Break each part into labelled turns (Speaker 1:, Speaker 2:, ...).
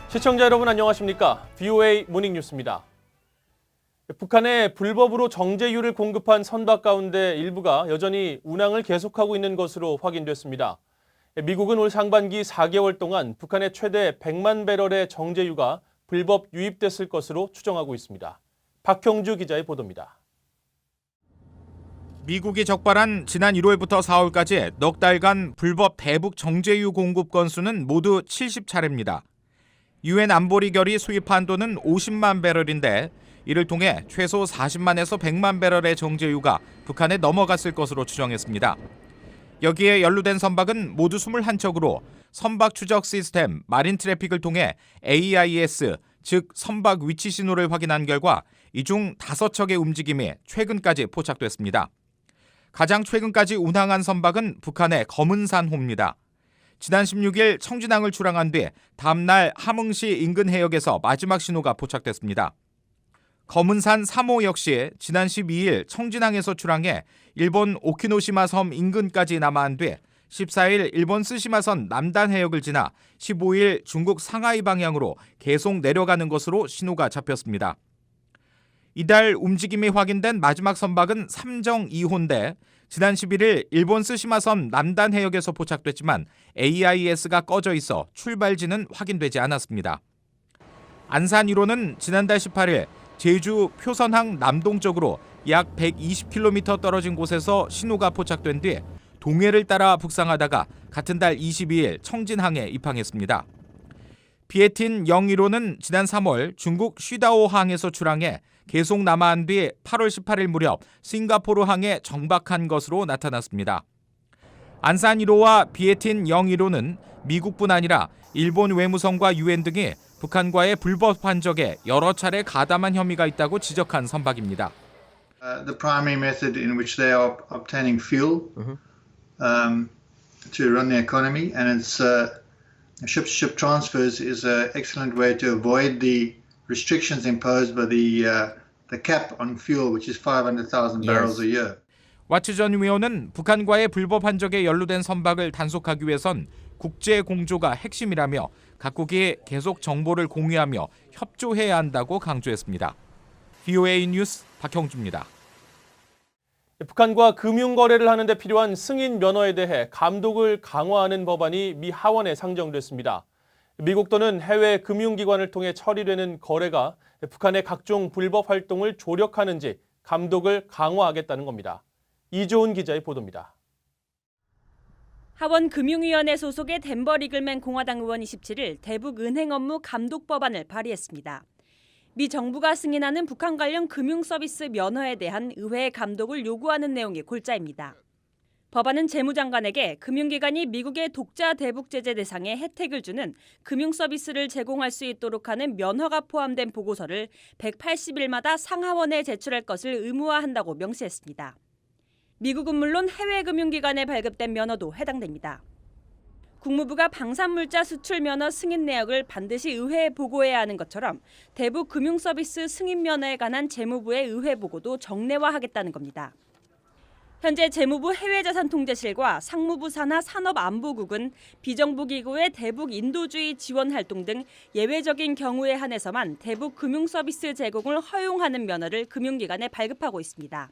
Speaker 1: 시청자 여러분 안녕하십니까? VOA 모닝뉴스입니다. 북한에 불법으로 정제유를 공급한 선박 가운데 일부가 여전히 운항을 계속하고 있는 것으로 확인됐습니다. 미국은 올 상반기 4개월 동안 북한의 최대 100만 배럴의 정제유가 불법 유입됐을 것으로 추정하고 있습니다. 박형주 기자의 보도입니다.
Speaker 2: 미국이 적발한 지난 1월부터 4월까지 넉 달간 불법 대북 정제유 공급 건수는 모두 70차례입니다. 유엔 안보리 결의 수입 한도는 50만 배럴인데 이를 통해 최소 40만에서 100만 배럴의 정제유가 북한에 넘어갔을 것으로 추정했습니다. 여기에 연루된 선박은 모두 21척으로 선박 추적 시스템 마린 트래픽을 통해 AIS, 즉 선박 위치 신호를 확인한 결과 이 중 5척의 움직임이 최근까지 포착됐습니다. 가장 최근까지 운항한 선박은 북한의 검은산호입니다. 지난 16일 청진항을 출항한 뒤 다음날 함흥시 인근 해역에서 마지막 신호가 포착됐습니다. 검은산 3호 역시 지난 12일 청진항에서 출항해 일본 오키노시마 섬 인근까지 남하한 뒤 14일 일본 스시마선 남단 해역을 지나 15일 중국 상하이 방향으로 계속 내려가는 것으로 신호가 잡혔습니다. 이달 움직임이 확인된 마지막 선박은 삼정 2호인데 지난 11일 일본 스시마섬 남단 해역에서 포착됐지만 AIS가 꺼져 있어 출발지는 확인되지 않았습니다. 안산 1호는 지난달 18일 제주 표선항 남동쪽으로 약 120km 떨어진 곳에서 신호가 포착된 뒤 동해를 따라 북상하다가 같은 달 22일 청진항에 입항했습니다. 비에틴 015는 지난 3월 중국 쉬다오항에서 출항해 계속 남하한 뒤 8월 18일 무렵 싱가포르항에 정박한 것으로 나타났습니다. 안산 1호와 비에틴 015는 미국뿐 아니라 일본 외무성과 유엔 등이 북한과의 불법 환적에 여러 차례 가담한 혐의가 있다고 지적한 선박입니다.
Speaker 3: The primary method in which they are obtaining fuel to run their economy, and it's ship-to-ship transfers is an excellent way to avoid the restrictions imposed by the cap on fuel, which is 500,000 barrels a year.
Speaker 2: 와츠 전 위원은 북한과의 불법 환적에 연루된 선박을 단속하기 위해선 국제 공조가 핵심이라며 각국이 계속 정보를 공유하며 협조해야 한다고 강조했습니다. VOA 뉴스 박형주입니다.
Speaker 1: 북한과 금융거래를 하는 데 필요한 승인 면허에 대해 감독을 강화하는 법안이 미 하원에 상정됐습니다. 미국 또는 해외 금융기관을 통해 처리되는 거래가 북한의 각종 불법 활동을 조력하는지 감독을 강화하겠다는 겁니다. 이조은 기자의 보도입니다.
Speaker 4: 하원 금융위원회 소속의 덴버 리글맨 공화당 의원 27일 대북 은행 업무 감독 법안을 발의했습니다. 미 정부가 승인하는 북한 관련 금융 서비스 면허에 대한 의회의 감독을 요구하는 내용이 골자입니다. 법안은 재무장관에게 금융기관이 미국의 독자 대북 제재 대상에 혜택을 주는 금융 서비스를 제공할 수 있도록 하는 면허가 포함된 보고서를 180일마다 상하원에 제출할 것을 의무화한다고 명시했습니다. 미국은 물론 해외 금융기관에 발급된 면허도 해당됩니다. 국무부가 방산물자 수출 면허 승인 내역을 반드시 의회에 보고해야 하는 것처럼 대북 금융 서비스 승인 면허에 관한 재무부의 의회 보고도 정례화하겠다는 겁니다. 현재 재무부 해외자산통제실과 상무부 산하 산업안보국은 비정부 기구의 대북 인도주의 지원 활동 등 예외적인 경우에 한해서만 대북 금융 서비스 제공을 허용하는 면허를 금융기관에 발급하고 있습니다.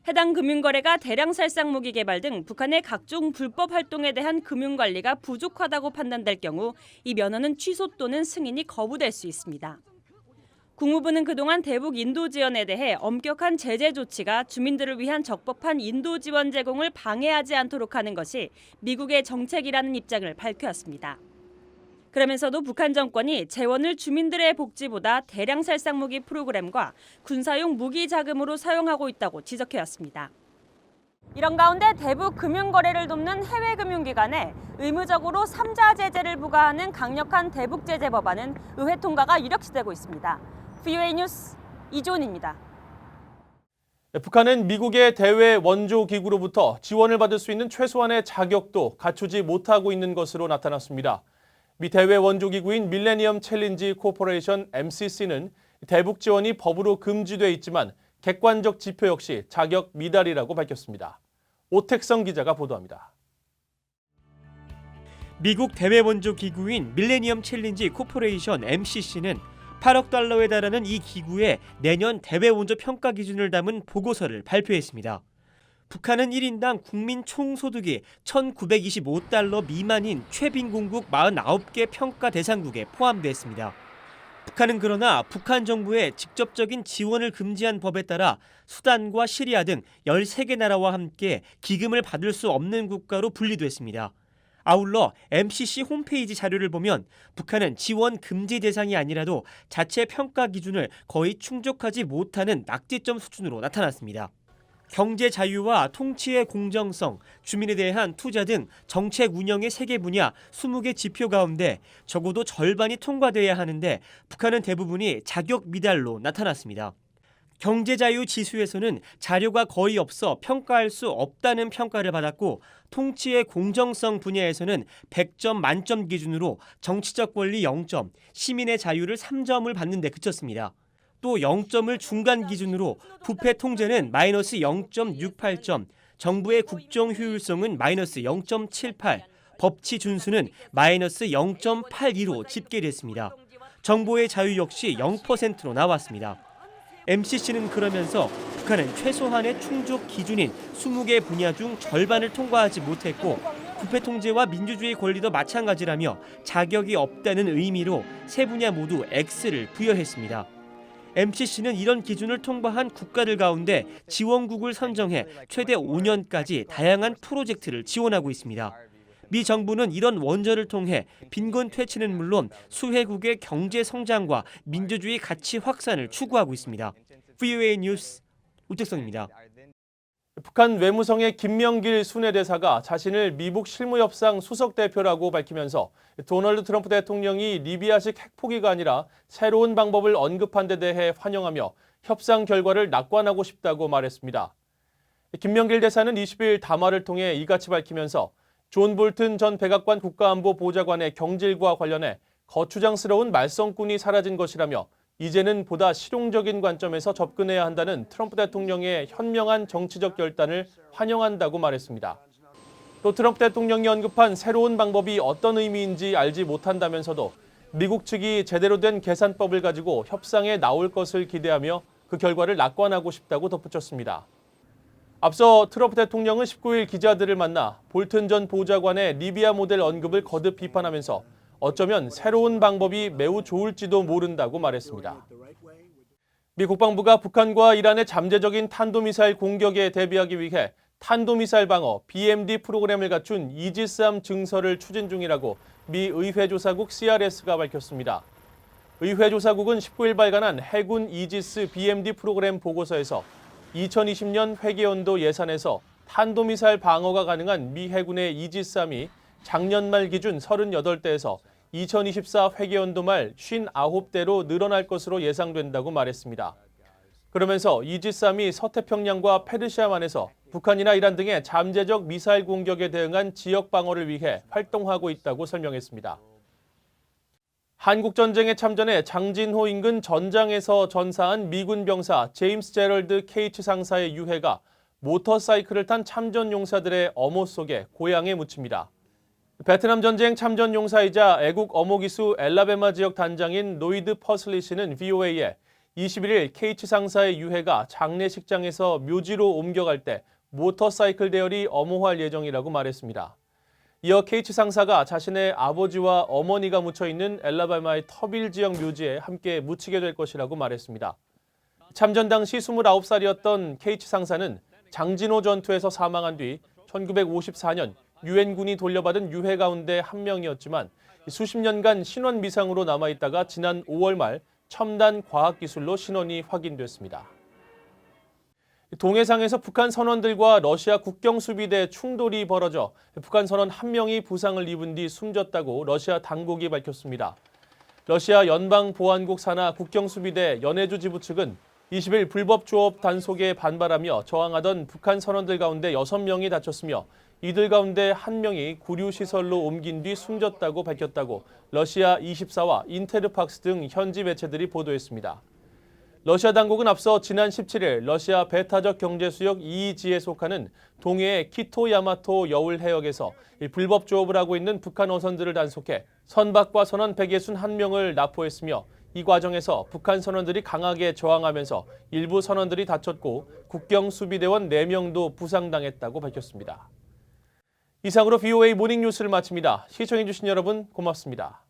Speaker 4: 해당 금융거래가 대량 살상 무기 개발 등 북한의 각종 불법 활동에 대한 금융관리가 부족하다고 판단될 경우 이 면허는 취소 또는 승인이 거부될 수 있습니다. 국무부는 그동안 대북 인도 지원에 대해 엄격한 제재 조치가 주민들을 위한 적법한 인도 지원 제공을 방해하지 않도록 하는 것이 미국의 정책이라는 입장을 밝혀왔습니다. 그러면서도 북한 정권이 재원을 주민들의 복지보다 대량 살상 무기 프로그램과 군사용 무기 자금으로 사용하고 있다고 지적해왔습니다. 이런 가운데 대북 금융 거래를 돕는 해외 금융기관에 의무적으로 3자 제재를 부과하는 강력한 대북 제재 법안은 의회 통과가 유력시되고 있습니다. VOA 뉴스 이조은입니다.
Speaker 1: 북한은 미국의 대외 원조 기구로부터 지원을 받을 수 있는 최소한의 자격도 갖추지 못하고 있는 것으로 나타났습니다. 미 대외 원조 기구인 밀레니엄 챌린지 코퍼레이션 MCC는 대북 지원이 법으로 금지돼 있지만 객관적 지표 역시 자격 미달이라고 밝혔습니다. 오택성 기자가 보도합니다.
Speaker 5: 미국 대외 원조 기구인 밀레니엄 챌린지 코퍼레이션 MCC는 8억 달러에 달하는 이 기구의 내년 대외 원조 평가 기준을 담은 보고서를 발표했습니다. 북한은 1인당 국민 총소득이 1,925달러 미만인 최빈공국 49개 평가 대상국에 포함됐습니다. 북한은 그러나 북한 정부의 직접적인 지원을 금지한 법에 따라 수단과 시리아 등 13개 나라와 함께 기금을 받을 수 없는 국가로 분리됐습니다. 아울러 MCC 홈페이지 자료를 보면 북한은 지원 금지 대상이 아니라도 자체 평가 기준을 거의 충족하지 못하는 낙제점 수준으로 나타났습니다. 경제 자유와 통치의 공정성, 주민에 대한 투자 등 정책 운영의 3개 분야 20개 지표 가운데 적어도 절반이 통과돼야 하는데 북한은 대부분이 자격 미달로 나타났습니다. 경제자유 지수에서는 자료가 거의 없어 평가할 수 없다는 평가를 받았고 통치의 공정성 분야에서는 100점 만점 기준으로 정치적 권리 0점, 시민의 자유를 3점을 받는 데 그쳤습니다. 또 0점을 중간 기준으로 부패 통제는 마이너스 0.68점, 정부의 국정 효율성은 마이너스 0.78, 법치 준수는 마이너스 0.82로 집계됐습니다. 정보의 자유 역시 0%로 나왔습니다. MCC는 그러면서 북한은 최소한의 충족 기준인 20개 분야 중 절반을 통과하지 못했고 부패 통제와 민주주의 권리도 마찬가지라며 자격이 없다는 의미로 세 분야 모두 X를 부여했습니다. MCC는 이런 기준을 통과한 국가들 가운데 지원국을 선정해 최대 5년까지 다양한 프로젝트를 지원하고 있습니다. 미 정부는 이런 원전을 통해 빈곤 퇴치는 물론 수혜국의 경제 성장과 민주주의 가치 확산을 추구하고 있습니다. VOA 뉴스 우택성입니다.
Speaker 1: 북한 외무성의 김명길 순회대사가 자신을 미북 실무협상 수석대표라고 밝히면서 도널드 트럼프 대통령이 리비아식 핵포기가 아니라 새로운 방법을 언급한 데 대해 환영하며 협상 결과를 낙관하고 싶다고 말했습니다. 김명길 대사는 20일 담화를 통해 이같이 밝히면서 존 볼튼 전 백악관 국가안보보좌관의 경질과 관련해 거추장스러운 말썽꾼이 사라진 것이라며 이제는 보다 실용적인 관점에서 접근해야 한다는 트럼프 대통령의 현명한 정치적 결단을 환영한다고 말했습니다. 또 트럼프 대통령이 언급한 새로운 방법이 어떤 의미인지 알지 못한다면서도 미국 측이 제대로 된 계산법을 가지고 협상에 나올 것을 기대하며 그 결과를 낙관하고 싶다고 덧붙였습니다. 앞서 트럼프 대통령은 19일 기자들을 만나 볼튼 전 보좌관의 리비아 모델 언급을 거듭 비판하면서 어쩌면 새로운 방법이 매우 좋을지도 모른다고 말했습니다. 미 국방부가 북한과 이란의 잠재적인 탄도미사일 공격에 대비하기 위해 탄도미사일 방어 BMD 프로그램을 갖춘 이지스함 증설을 추진 중이라고 미 의회조사국 CRS가 밝혔습니다. 의회조사국은 19일 발간한 해군 이지스 BMD 프로그램 보고서에서 2020년 회계연도 예산에서 탄도미사일 방어가 가능한 미 해군의 이지스함이 작년 말 기준 38대에서 2024 회계연도 말 59대로 늘어날 것으로 예상된다고 말했습니다. 그러면서 이지스함이 서태평양과 페르시아만에서 북한이나 이란 등의 잠재적 미사일 공격에 대응한 지역 방어를 위해 활동하고 있다고 설명했습니다. 한국전쟁에 참전해 장진호 인근 전장에서 전사한 미군 병사 제임스 제럴드 케이츠 상사의 유해가 모터사이클을 탄 참전 용사들의 어모 속에 고향에 묻힙니다. 베트남 전쟁 참전 용사이자 애국 어모기수 엘라베마 지역 단장인 노이드 퍼슬리 씨는 VOA에 21일 케이츠 상사의 유해가 장례식장에서 묘지로 옮겨갈 때 모터사이클 대열이 엄호할 예정이라고 말했습니다. 이어 케이츠 상사가 자신의 아버지와 어머니가 묻혀있는 엘라바마의 터빌 지역 묘지에 함께 묻히게 될 것이라고 말했습니다. 참전 당시 29살이었던 케이츠 상사는 장진호 전투에서 사망한 뒤 1954년 유엔군이 돌려받은 유해 가운데 한 명이었지만 수십 년간 신원 미상으로 남아있다가 지난 5월 말 첨단 과학기술로 신원이 확인됐습니다. 동해상에서 북한 선원들과 러시아 국경수비대 충돌이 벌어져 북한 선원 한 명이 부상을 입은 뒤 숨졌다고 러시아 당국이 밝혔습니다. 러시아 연방보안국 산하 국경수비대 연해주 지부 측은 20일 불법 조업 단속에 반발하며 저항하던 북한 선원들 가운데 6명이 다쳤으며 이들 가운데 1명이 구류시설로 옮긴 뒤 숨졌다고 밝혔다고 러시아 24와 인테르팍스 등 현지 매체들이 보도했습니다. 러시아 당국은 앞서 지난 17일 러시아 배타적 경제수역 EEG에 속하는 동해의 키토야마토 여울 해역에서 불법 조업을 하고 있는 북한 어선들을 단속해 선박과 선원 161명을 납포했으며 이 과정에서 북한 선원들이 강하게 저항하면서 일부 선원들이 다쳤고 국경수비대원 4명도 부상당했다고 밝혔습니다. 이상으로 VOA 모닝뉴스를 마칩니다. 시청해주신 여러분 고맙습니다.